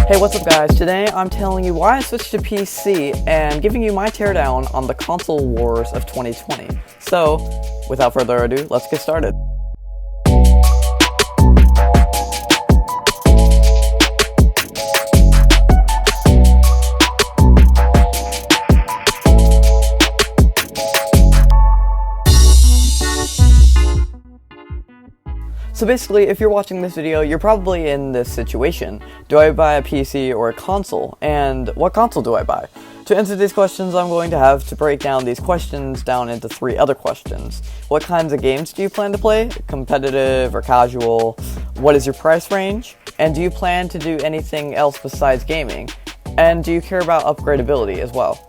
Hey, what's up guys? Today I'm telling you why I switched to PC and giving you my teardown on the console wars of 2020. So, without further ado, let's get started. So basically, if you're watching this video, you're probably in this situation. Do I buy a PC or a console? And what console do I buy? To answer these questions, I'm going to have to break down these questions down into 3 other questions. What kinds of games do you plan to play? Competitive or casual? What is your price range? And do you plan to do anything else besides gaming? And do you care about upgradability as well?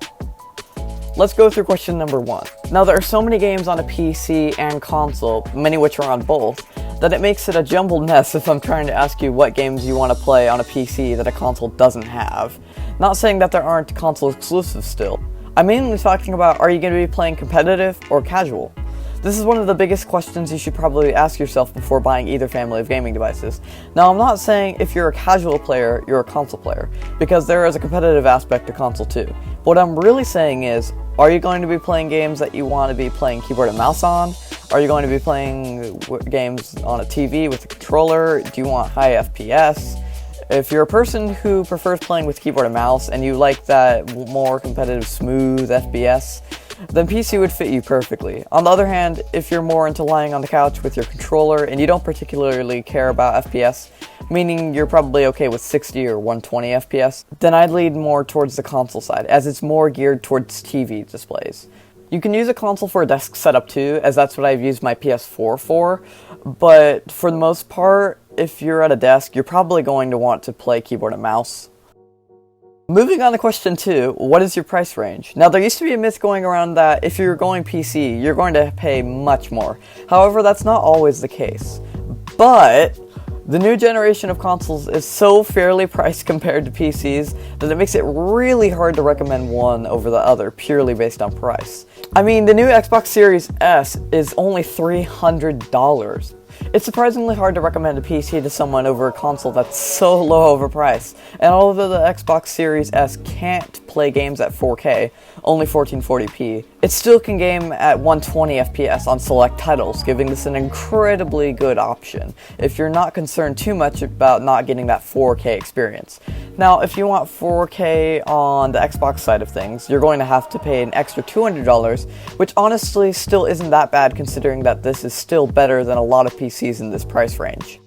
Let's go through question number 1. Now, there are so many games on a PC and console, many which are on both, that it makes it a jumbled mess if I'm trying to ask you what games you want to play on a PC that a console doesn't have. Not saying that there aren't console exclusives still. I'm mainly talking about, are you going to be playing competitive or casual? This is one of the biggest questions you should probably ask yourself before buying either family of gaming devices. Now, I'm not saying if you're a casual player, you're a console player, because there is a competitive aspect to console too. What I'm really saying is, are you going to be playing games that you want to be playing keyboard and mouse on? Are you going to be playing games on a TV with a controller? Do you want high FPS? If you're a person who prefers playing with keyboard and mouse and you like that more competitive, smooth FPS, then PC would fit you perfectly. On the other hand, if you're more into lying on the couch with your controller and you don't particularly care about FPS, meaning you're probably okay with 60 or 120 FPS, then I'd lead more towards the console side, as it's more geared towards TV displays. You can use a console for a desk setup too, as that's what I've used my PS4 for, but for the most part, if you're at a desk, you're probably going to want to play keyboard and mouse. Moving on to question 2, what is your price range? Now, there used to be a myth going around that if you're going PC, you're going to pay much more. However, that's not always the case. But the new generation of consoles is so fairly priced compared to PCs that it makes it really hard to recommend one over the other purely based on price. I mean, the new Xbox Series S is only $300. It's surprisingly hard to recommend a PC to someone over a console that's so low overpriced, and although the Xbox Series S can't play games at 4K, only 1440p, it still can game at 120 FPS on select titles, giving this an incredibly good option if you're not concerned too much about not getting that 4K experience. Now, if you want 4K on the Xbox side of things, you're going to have to pay an extra $200, which honestly still isn't that bad considering that this is still better than a lot of PCs in this price range.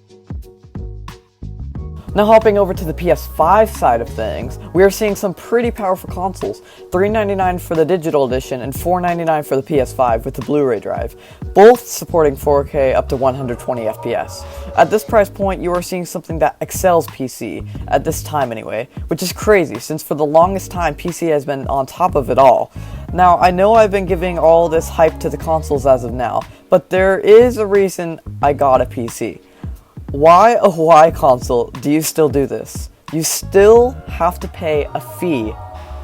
Now, hopping over to the PS5 side of things, we are seeing some pretty powerful consoles, $399 for the digital edition and $499 for the PS5 with the Blu-ray drive, both supporting 4K up to 120 FPS. At this price point, you are seeing something that excels PC, at this time anyway, which is crazy since for the longest time PC has been on top of it all. Now, I know I've been giving all this hype to the consoles as of now, but there is a reason I got a PC. Why, oh why console do you still do this? You still have to pay a fee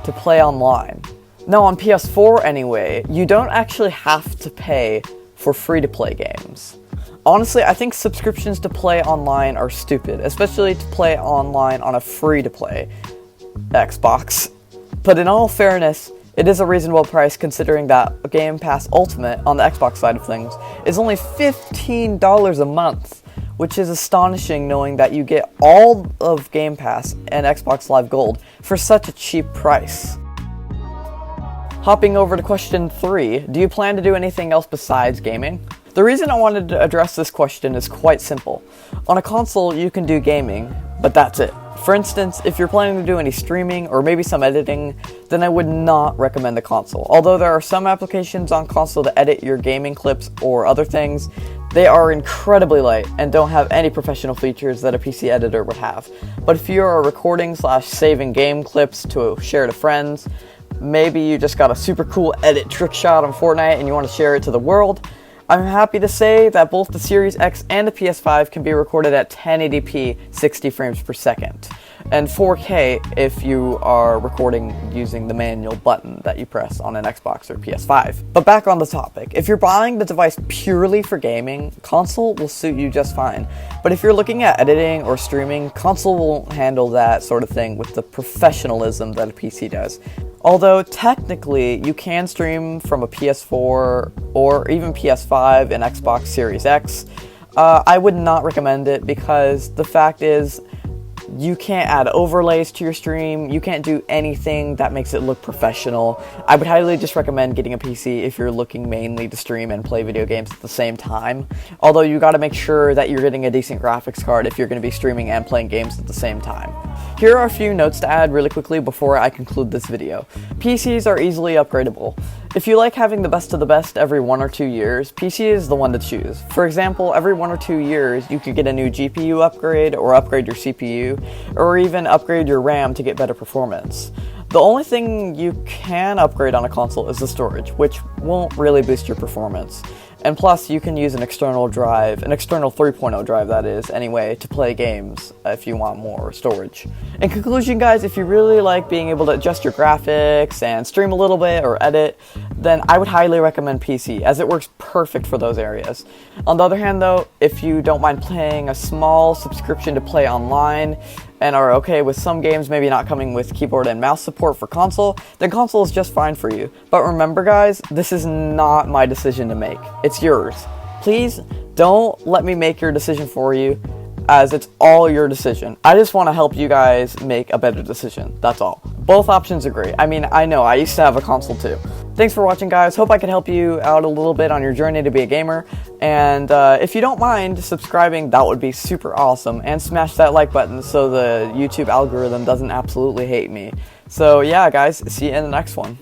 to play online. Now, on PS4 anyway, you don't actually have to pay for free-to-play games. Honestly, I think subscriptions to play online are stupid, especially to play online on a free-to-play Xbox. But in all fairness, it is a reasonable price considering that Game Pass Ultimate on the Xbox side of things is only $15 a month, which is astonishing knowing that you get all of Game Pass and Xbox Live Gold for such a cheap price. Hopping over to question 3, do you plan to do anything else besides gaming? The reason I wanted to address this question is quite simple. On a console, you can do gaming, but that's it. For instance, if you're planning to do any streaming or maybe some editing, then I would not recommend the console. Although there are some applications on console to edit your gaming clips or other things, they are incredibly light and don't have any professional features that a PC editor would have. But if you are recording / saving game clips to share to friends, maybe you just got a super cool edit trick shot on Fortnite and you want to share it to the world, I'm happy to say that both the Series X and the PS5 can be recorded at 1080p 60 frames per second. and 4K if you are recording using the manual button that you press on an Xbox or PS5. But back on the topic, if you're buying the device purely for gaming, console will suit you just fine. But if you're looking at editing or streaming, console won't handle that sort of thing with the professionalism that a PC does. Although technically you can stream from a PS4 or even PS5 and Xbox Series X, I would not recommend it because the fact is you can't add overlays to your stream, you can't do anything that makes it look professional. I would highly just recommend getting a PC if you're looking mainly to stream and play video games at the same time. Although you gotta make sure that you're getting a decent graphics card if you're gonna be streaming and playing games at the same time. Here are a few notes to add really quickly before I conclude this video. PCs are easily upgradable. If you like having the best of the best every 1 or 2 years, PC is the one to choose. For example, every 1 or 2 years, you could get a new GPU upgrade, or upgrade your CPU, or even upgrade your RAM to get better performance. The only thing you can upgrade on a console is the storage, which won't really boost your performance. And plus, you can use an external drive, an external 3.0 drive that is, anyway, to play games if you want more storage. In conclusion, guys, if you really like being able to adjust your graphics and stream a little bit or edit, then I would highly recommend PC, as it works perfect for those areas. On the other hand, though, if you don't mind paying a small subscription to play online, and are okay with some games maybe not coming with keyboard and mouse support for console, then console is just fine for you. But remember guys, this is not my decision to make. It's yours. Please don't let me make your decision for you, as it's all your decision. I just want to help you guys make a better decision, that's all. Both options are great. I mean, I know, I used to have a console too. Thanks for watching, guys. Hope I could help you out a little bit on your journey to be a gamer. And if you don't mind subscribing, that would be super awesome. And smash that like button so the YouTube algorithm doesn't absolutely hate me. So yeah, guys, see you in the next one.